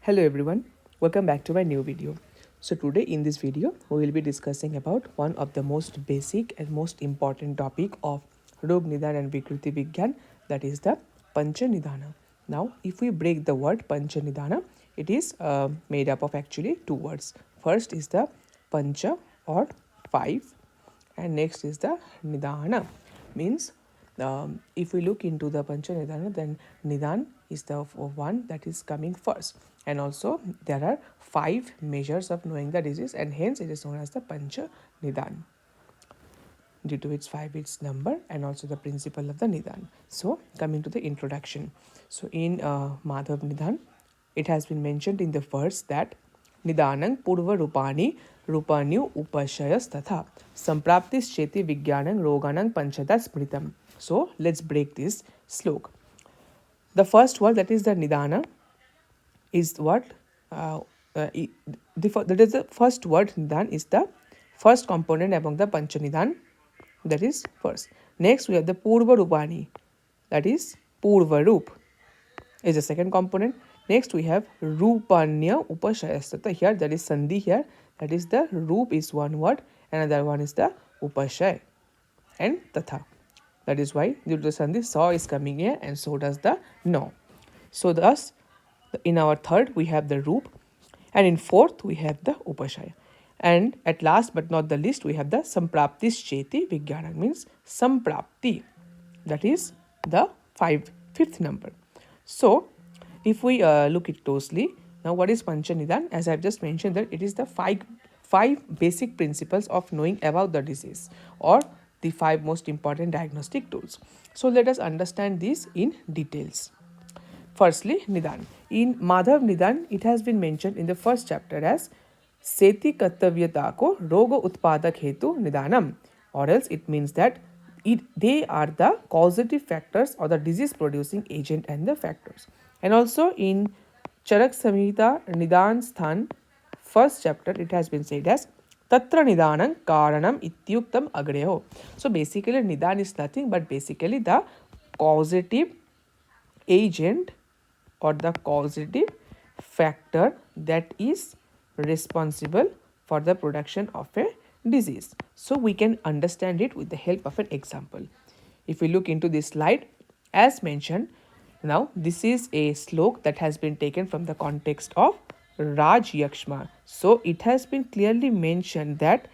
Hello everyone, welcome back to my new video. So today in this video we will be discussing about one of the most basic and most important topic of Rog Nidan and Vikriti Vigyan, that is the Panchanidana. Now if we break the word Panchanidana, it is made up of actually two words. First is the Pancha or five, and next is the Nidana, means if we look into the Panchanidana, then Nidan is the one that is coming first, and also there are five measures of knowing the disease, and hence it is known as the Panchanidan due to its number and also the principle of the Nidan. So coming to the introduction, so in Madhav Nidan, it has been mentioned in the verse that Nidanang Purva Rupanyu Upashayas Tatha Sampraptis Cheti Vigyanang Roganang Panchada Smritam. So let's break this slok. The first word, that is the Nidana, is what that is the first word. Nidan is the first component among the Panchanidan, that is first. Next we have the Purva Rupani, that is Purva Roop, is the second component. Next we have Rupanya Upashayastata. Here there is Sandhi here, that is the Roop is one word, another one is the Upashay and Tatha. That is why due to the Sandhi, Saw is coming here and so does the No. So thus in our third we have the Roop, and in fourth we have the Upashaya. And at last but not the least we have the Sampraptis Cheti Vigyanam, means Samprapti, that is the fifth number. So if we look it closely, now what is Panchanidan? As I have just mentioned, that it is the five basic principles of knowing about the disease, or the five most important diagnostic tools. So let us understand this in details. Firstly, Nidan. In Madhav Nidan, it has been mentioned in the first chapter as Seti Kartavyata ko Roga Utpadak Hetu Nidanam, or else it means that they are the causative factors or the disease producing agent and the factors. And also in Charak Samhita Nidan Sthan, first chapter, it has been said as Tatra Nidanam Karanam Ityuktam Agreho. So basically Nidan is nothing but basically the causative agent or the causative factor that is responsible for the production of a disease. So we can understand it with the help of an example. If we look into this slide, as mentioned, now this is a slok that has been taken from the context of Raj Yakshma. So it has been clearly mentioned that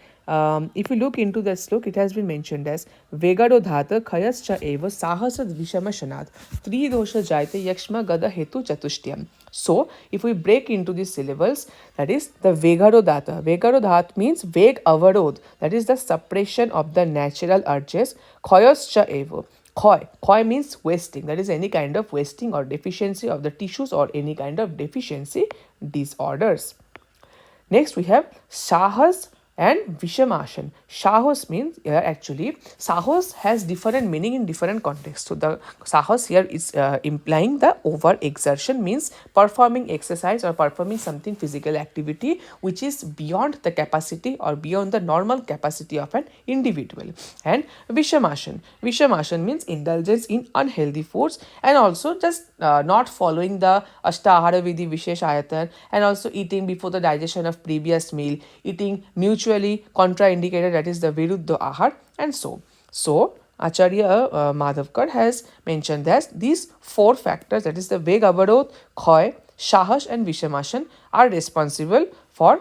if you look into the slok, it has been mentioned as Vegado Dhata Khayas Cha Eva Sahasad Vishama Shanad Tri Dosha Jaite Yakshma Gada Hetu Chatushtiyam. So if we break into these syllables, that is the Vegado Dhata. Vegado Dhat means Veg Avarod, that is the suppression of the natural urges. Khayas Cha Eva. Khoi means wasting, that is any kind of wasting or deficiency of the tissues or any kind of deficiency disorders. Next we have Sahas and Vishamashan. Sahas means actually Sahas has different meaning in different contexts. So the Sahas here is implying the over exertion, means performing exercise or performing something physical activity which is beyond the capacity or beyond the normal capacity of an individual. And Vishamashan means indulgence in unhealthy foods, and also just not following the Ashtahara Vidhi Vishesh Ayatan, and also eating before the digestion of previous meal, eating mutually contraindicated, that is the Viruddha Ahar, and so. So Acharya Madhavkar has mentioned that these four factors, that is the Veg Avarod, Khoy, Sahash and Vishamashan, are responsible for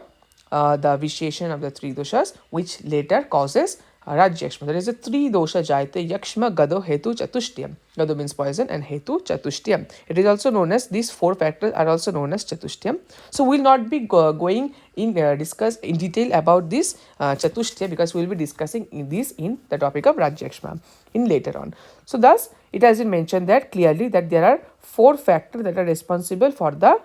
the vitiation of the three doshas, which later causes Rajyakshma. That is a three dosha jaite yakshma gado hetu chatushtiyam. Gado means poison and hetu chatushtiyam. It is also known as, these four factors are also known as chatushtiyam. So we will not be going in discuss in detail about this chatushtya, because we will be discussing this in the topic of Rajyakshma in later on. So thus it has been mentioned that clearly that there are four factors that are responsible for the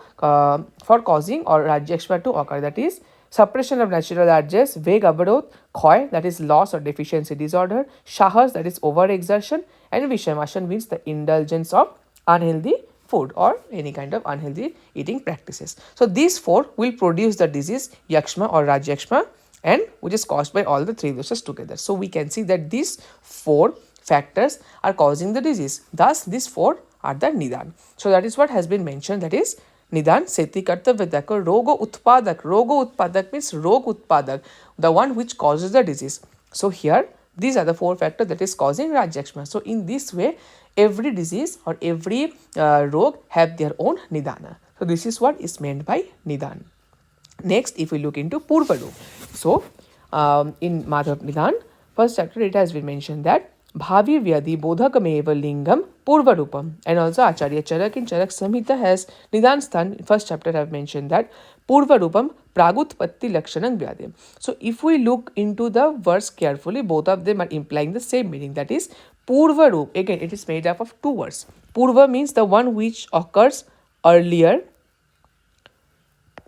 for causing or Rajyakshma to occur, that is suppression of natural urges, Veg Avarod, Khoy, that is loss or deficiency disorder, Sahas, that is overexertion, and Vishamashan means the indulgence of unhealthy food or any kind of unhealthy eating practices. So these four will produce the disease Yakshma or Rajyakshma, and which is caused by all the three doshas together. So we can see that these four factors are causing the disease. Thus these four are the Nidan. So that is what has been mentioned, that is Nidan seti kartavya देखो rogo utpadak means rog utpadak, the one which causes the disease. So here these are the four factors that is causing Rajyakshma. So in this way every disease or every rog have their own Nidana. So this is what is meant by Nidan. Next, if we look into Purvarup. So, in Madhav Nidan, first chapter, it has been mentioned that Bhavi Vyadi Bodhakameva Lingam Purvarupam. And also Acharya Charak in Charak Samhita has Nidan Sthan, first chapter, have mentioned that Purvarupam Pragutpatti Lakshanam Vyadi. So, if we look into the verse carefully, both of them are implying the same meaning. That is, Purvarup. Again, it is made up of two words. Purva means the one which occurs earlier,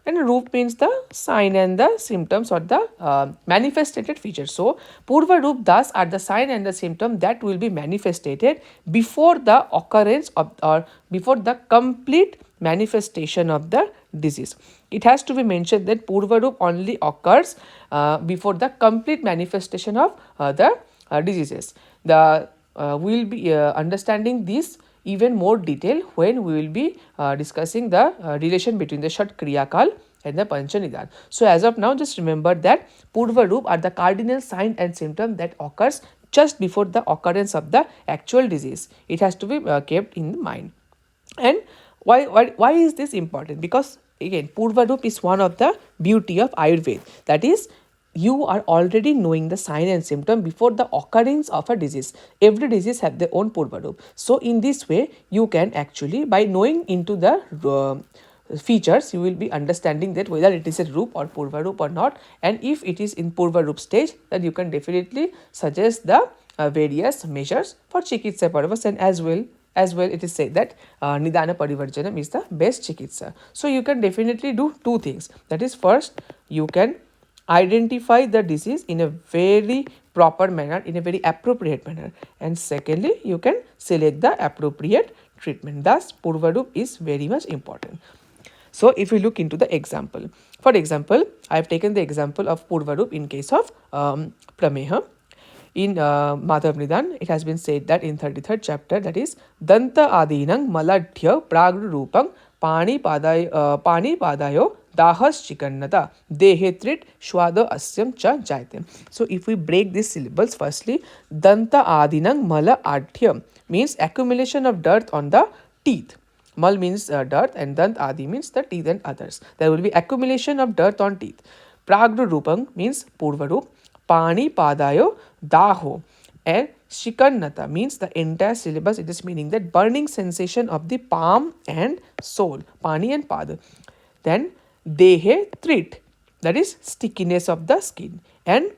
and Roop means the sign and the symptoms or the manifested features. So, Purva Roop thus are the sign and the symptom that will be manifested before the occurrence of or before the complete manifestation of the disease. It has to be mentioned that Purva Roop only occurs before the complete manifestation of the diseases. The we will be understanding this even more detail when we will be discussing the relation between the Shat Kriyakal and the Panchanidana. So as of now, just remember that Purva Roop are the cardinal sign and symptom that occurs just before the occurrence of the actual disease. It has to be kept in mind. And why is this important? Because again, Purva Roop is one of the beauty of Ayurveda. That is, you are already knowing the sign and symptom before the occurrence of a disease. Every disease have their own Purvarup. So in this way, you can actually, by knowing into the features, you will be understanding that whether it is a Roop or Purvarup or not. And if it is in Purvarup stage, then you can definitely suggest the various measures for Chikitsa purpose. And as well it is said that Nidana Parivarjanam is the best Chikitsa. So you can definitely do two things. That is, first, you can identify the disease in a very proper manner, in a very appropriate manner, and secondly, you can select the appropriate treatment. Thus, Purvarup is very much important. So, if we look into the example, for example, I have taken the example of Purvarup in case of Prameha. In Madhav Nidan, it has been said that in 33rd chapter, that is Danta Adinang Maladhya Pragru Rupang Pani Padayo Dahas Chikannata Dehe Trit Shwada Asyam Cha Jaitem. So if we break these syllables, firstly, Danta Adinang Mala Adhyam means accumulation of dirt on the teeth. Mal means dirt and Dant Adi means the teeth and others. There will be accumulation of dirt on teeth. Pragru Rupang means Purvarup. Pani Padayo Daho. And Shikannata means the entire syllabus. It is meaning that burning sensation of the palm and sole. Pani and Pada. Then Dehe Trit, that is stickiness of the skin. And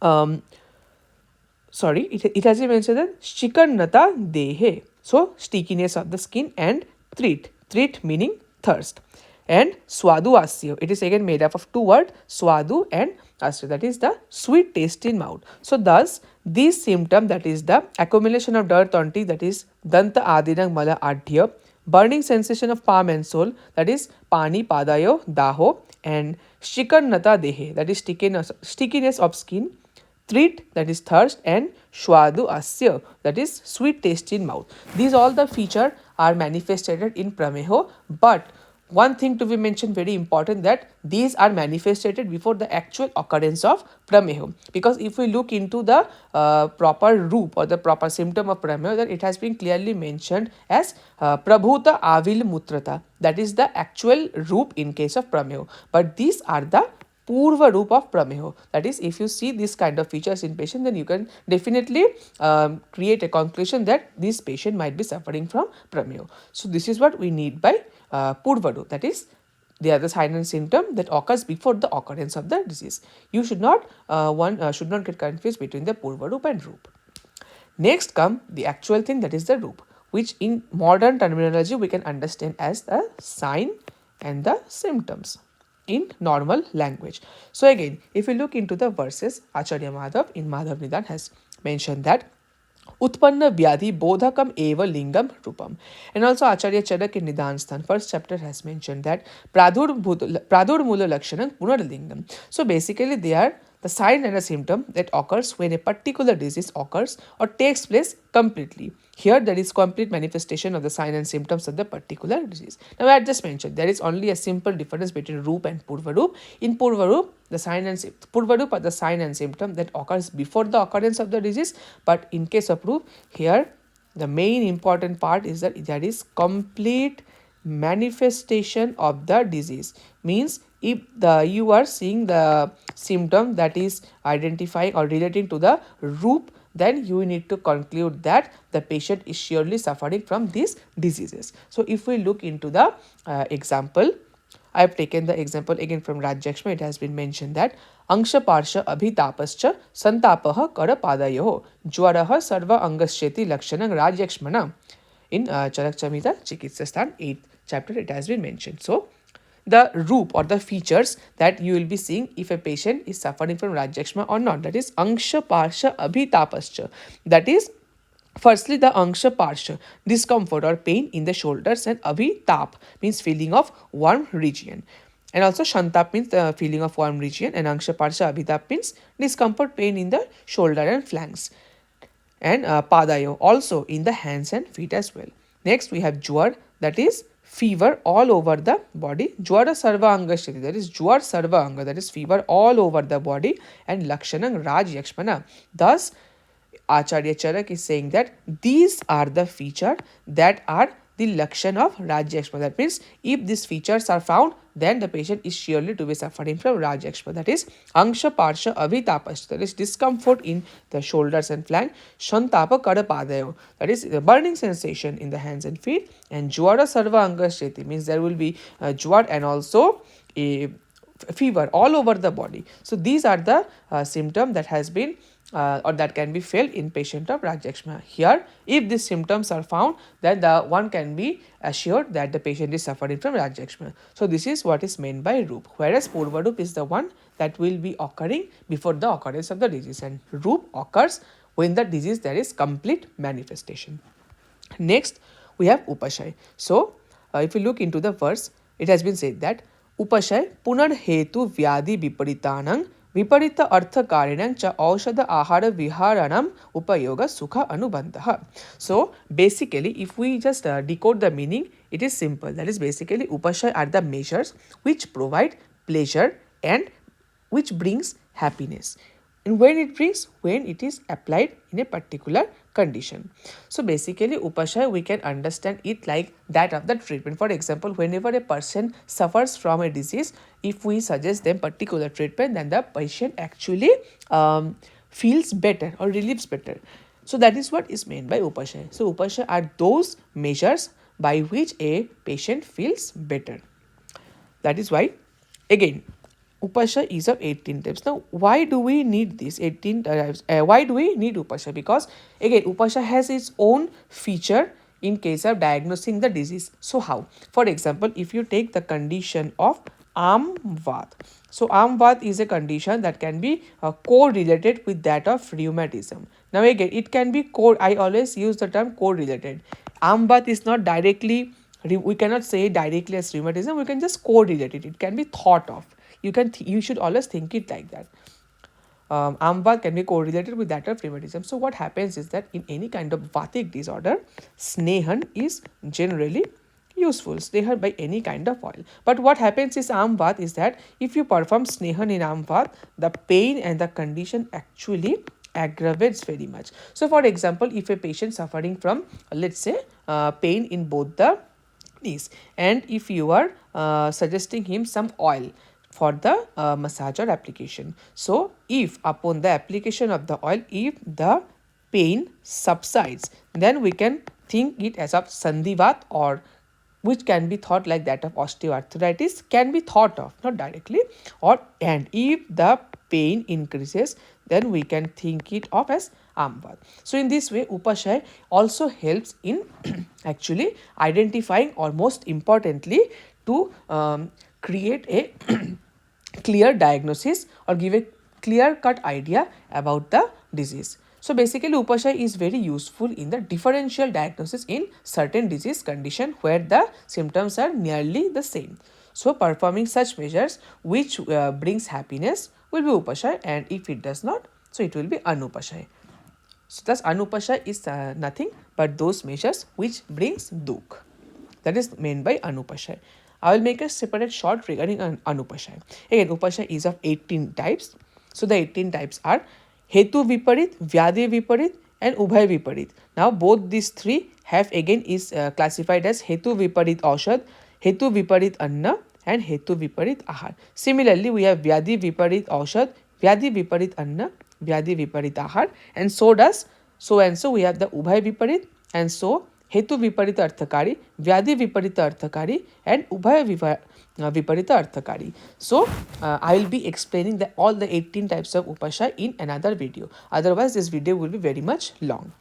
it has been mentioned that Shikannata Dehe. So stickiness of the skin, and Trit meaning thirst. And Swadu Asya, it is again made up of two words, Swadu and Asya, that is the sweet taste in mouth. So thus, this symptom, that is the accumulation of dirt on teeth, that is Danta Adinang Mala Adhya, burning sensation of palm and sole, that is Pani Padayo Daho, and Shikannata Dehe, that is stickiness of skin, Trit, that is thirst, and Shwadu Asya, that is sweet taste in mouth. These all the feature are manifested in Prameho, but one thing to be mentioned very important, that these are manifested before the actual occurrence of Prameho. Because if we look into the proper roop or the proper symptom of Prameho, then it has been clearly mentioned as Prabhuta Avil Mutrata. That is the actual roop in case of Prameho. But these are the Purva Roop of Prameho. That is, if you see this kind of features in patient, then you can definitely create a conclusion that this patient might be suffering from Prameho. So this is what we need by Purva Roop. That is, they are the sign and symptom that occurs before the occurrence of the disease. You should not should not get confused between the Purva Roop and Roop. Next come the actual thing, that is the Roop, which in modern terminology we can understand as the sign and the symptoms in normal language. So again, if we look into the verses, Acharya Madhav in Madhav Nidan has mentioned that Utpanna Vyadhi Bodhakam Eva Lingam Rupam. And also Acharya Charak in Nidan Sthan, first chapter, has mentioned that Pradur Mula Lakshanam Punarlingam. So basically they are the sign and a symptom that occurs when a particular disease occurs or takes place completely. Here there is complete manifestation of the sign and symptoms of the particular disease. Now I just mentioned there is only a simple difference between Roop and Purvaroop. In Purvaroop, the sign and Purvaroop are the sign and symptom that occurs before the occurrence of the disease, but in case of Roop, here the main important part is that there is complete manifestation of the disease. Means if you are seeing the symptom that is identifying or relating to the Roop, then you need to conclude that the patient is surely suffering from these diseases. So if we look into the example, I have taken the example again from Rajyakshma. It has been mentioned that Angsha Parsha Abhitapascha Santapaha Kara Padayoho Jwaraha Sarva Angasyeti Lakshanang Rajyakshmana. In Charak Chamita Chikitsastan 8th chapter, it has been mentioned. So the roop or the features that you will be seeing if a patient is suffering from Rajyakshma or not, that is Angsha Parsha Abhitapascha. That is, firstly, the Angsha Parsha, discomfort or pain in the shoulders, and Abhitap means feeling of warm region. And also Shantap means the feeling of warm region, and Angsha Parsha Abhitap means discomfort, pain in the shoulder and flanks. And Padayo also in the hands and feet as well. Next we have Jwar, that is fever all over the body. Jwara Sarva Angashriti, that is Jwar Sarva Anga, that is fever all over the body. And Lakshanang Raj Yakshmana. Thus, Acharya Charak is saying that these are the features that are the Lakshan of Rajyakshma. That means if these features are found, then the patient is surely to be suffering from Rajyakshma. That is Angsha Parsha Avitapash, that is discomfort in the shoulders and flank. Shantapa Kadapadayo, that is the burning sensation in the hands and feet. And Jwara Sarva Angashriti means there will be jwar and also a fever all over the body. So these are the symptom that has been or that can be felt in patient of Rajyakshma. Here, if these symptoms are found, then the one can be assured that the patient is suffering from Rajyakshma. So this is what is meant by Roop. Whereas Purvaroop is the one that will be occurring before the occurrence of the disease, and Roop occurs when the disease there is complete manifestation. Next, we have Upashay. So, if you look into the verse, it has been said that Upashay punar hetu vyadi viparitanang viparita artha karinang cha aushadha ahara viharanam upayoga sukha anubandha. So, basically, if we just decode the meaning, it is simple. That is basically Upashay are the measures which provide pleasure and which brings happiness. And when it is applied in a particular condition. So basically Upashay, we can understand it like that of the treatment. For example, whenever a person suffers from a disease, if we suggest them particular treatment, then the patient actually feels better or relieves better. So that is what is meant by Upashay. So Upashay are those measures by which a patient feels better. That is why, again, Upasha is of 18 types. Now, why do we need this 18 types? Why do we need Upasha? Because again, Upasha has its own feature in case of diagnosing the disease. So how? For example, if you take the condition of Amvat. So Amvat is a condition that can be correlated with that of rheumatism. Now again, it can be I always use the term correlated. Amvat is not directly, we cannot say directly as rheumatism, we can just correlate it. It can be thought of. You should always think it like that. Amvat can be correlated with that of rheumatism. So what happens is that in any kind of Vatic disorder, Snehan is generally useful. Snehan by any kind of oil. But what happens is Amvat is that if you perform Snehan in Amvat, the pain and the condition actually aggravates very much. So for example, if a patient suffering from, let's say, pain in both the knees, and if you are suggesting him some oil for the massage or application. So, if upon the application of the oil, if the pain subsides, then we can think it as of Sandhivat, or which can be thought like that of osteoarthritis, can be thought of, not directly, and if the pain increases, then we can think it of as Amvat. So in this way, Upashay also helps in actually identifying, or most importantly, to create a clear diagnosis or give a clear-cut idea about the disease. So basically, Upashay is very useful in the differential diagnosis in certain disease condition where the symptoms are nearly the same. So performing such measures which brings happiness will be upashay, and if it does not, so it will be anupashay. So thus anupashay is nothing but those measures which brings dukh. That is meant by anupashay. I will make a separate short regarding anupashay. Again, upashay is of 18 types. So the 18 types are hetu viparit, vyadi viparit, and ubhay viparit. Now both these three have again is classified as hetu viparit aushad, hetu viparit anna, and hetu viparit ahar. Similarly, we have vyadi viparit aushad, vyadi viparit anna, vyadi viparit ahar, and so does so and so we have the ubhay viparit, and so hetu viparita arthakari, vyadi viparita arthakari, and ubhay viparita arthakari. So I will be explaining all the 18 types of upashay in another video. Otherwise, this video will be very much long.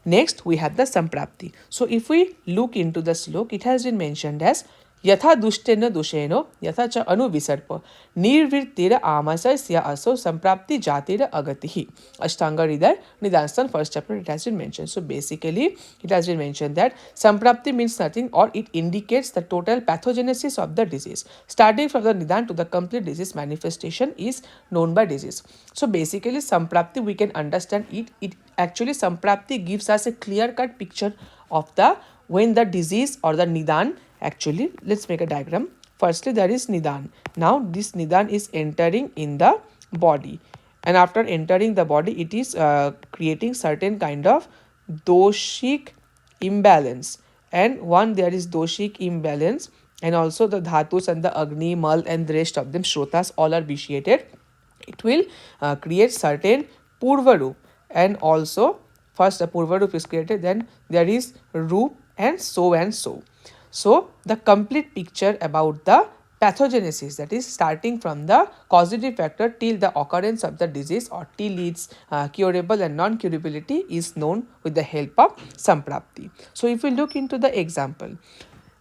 Next, we have the samprapti. So if we look into the slok, it has been mentioned as यथा दुष्टेन दुषेनो यथा च अनुविसर्प निर्वृत्तिर आमसस्य असो संप्राप्ति जातिर agatihi. Ashtanga Hridaya Nidasan, first chapter, it has been mentioned. So basically it has been mentioned that samprapti means nothing, or it indicates the total pathogenesis of the disease. Starting from the nidan to the complete disease manifestation is known by disease. So basically samprapti, we can understand it actually samprapti gives us a clear cut picture of the when the disease or the nidan. Actually, let's make a diagram. Firstly, there is nidan. Now, this nidan is entering in the body, and after entering the body, it is creating certain kind of doshik imbalance. And one, there is doshik imbalance, and also the dhatus and the agni, mal, and the rest of them, shrotas, all are vitiated. It will create certain purvarup, and also first a purvarup is created, then there is roop, and so and so. So the complete picture about the pathogenesis, that is starting from the causative factor till the occurrence of the disease or till its curable and non-curability, is known with the help of samprapti. So if we look into the example,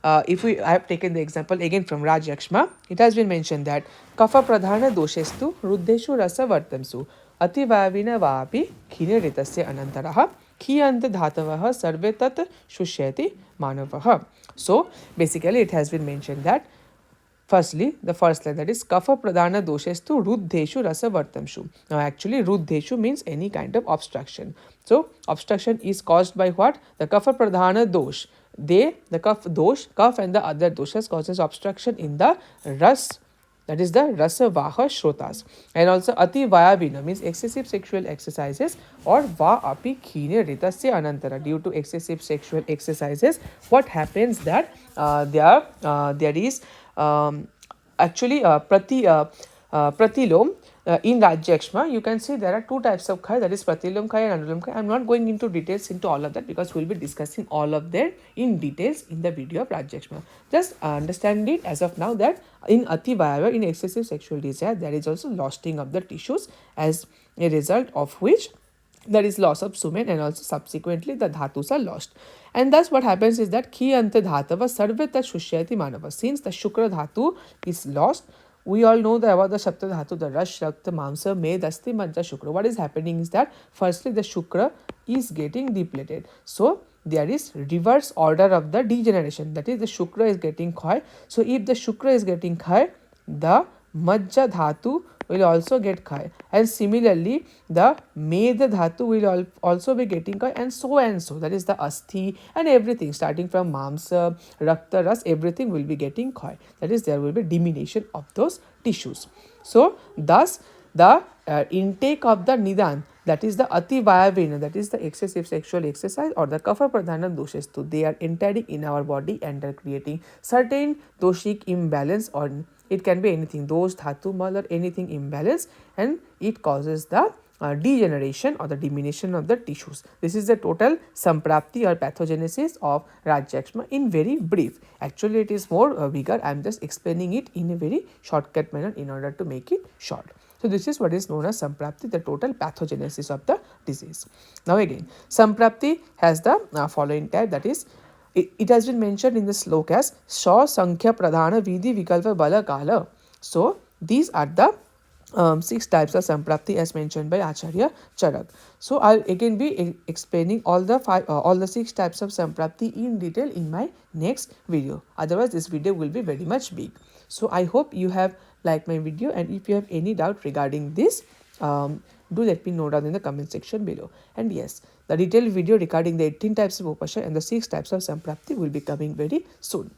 I have taken the example again from Rajyakshma, it has been mentioned that kapha pradhana doshestu ruddeshu rasa vartamsu ati vavina vapi khine ritasya anantaraha khiyant dhatavah sarve tat shushayati manavah. So basically it has been mentioned that firstly, the first line, that is kapha pradhana doshestu ruddheshu rasa vartamshu. Now actually ruddheshu means any kind of obstruction. So obstruction is caused by what? The kapha pradhana dosh. The kaph dosh, kaph and the other doshas causes obstruction in the ras, that is the rasa vaha shrotas. And also ati vayavina means excessive sexual exercises, or va api khine ritasya anantara, due to excessive sexual exercises. What happens that there is actually pratilom. In Rajyakshma, you can see there are two types of khai, that is pratilom khai and anulom khai. I am not going into details into all of that because we will be discussing all of them in details in the video of Rajyakshma. Just understand it as of now that in ati vayava, in excessive sexual desire, there is also losing of the tissues, as a result of which there is loss of sumen, and also subsequently the dhatus are lost. And thus what happens is that ki ante dhatava sarveta shushayati manava. Since the shukra dhatu is lost, we all know that about the Sapta Dhatu, the Rash, Rakta, Mamsa, Med, Asti, Majja, Shukra. What is happening is that firstly the Shukra is getting depleted. So there is reverse order of the degeneration. That is the Shukra is getting Khai. So if the Shukra is getting Khai, the Majja Dhatu will also get Khai. And similarly, the Med Dhatu will also be getting Khai, and so and so. That is the Asti and everything starting from Mamsa, Rakta, Ras, everything will be getting Khai. That is, there will be diminution of those tissues. So thus the intake of the Nidan, that is the Ati Vayavena, that is the excessive sexual exercise, or the Kapha Pradhana doshestu, they are entering in our body and are creating certain doshik imbalance, or it can be anything, dosh, dhatu, mal, or anything imbalance, and it causes the degeneration or the diminution of the tissues. This is the total samprapti or pathogenesis of Rajyakshma in very brief. Actually, it is more bigger. I am just explaining it in a very shortcut manner in order to make it short. So this is what is known as samprapti, the total pathogenesis of the disease. Now again, samprapti has the following type, that is, it has been mentioned in the slok as Sha Sankhya Pradhana Vidhi Vikalpa Bala Kala. So these are the six types of samprapti as mentioned by Acharya Charak. So I'll again be explaining all the six types of samprapti in detail in my next video. Otherwise, this video will be very much big. So I hope you have liked my video, and if you have any doubt regarding this, do let me know down in the comment section below. And yes, the detailed video regarding the 18 types of upasha and the 6 types of samprapti will be coming very soon.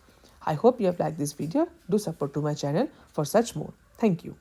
I hope you have liked this video. Do support to my channel for such more. Thank you.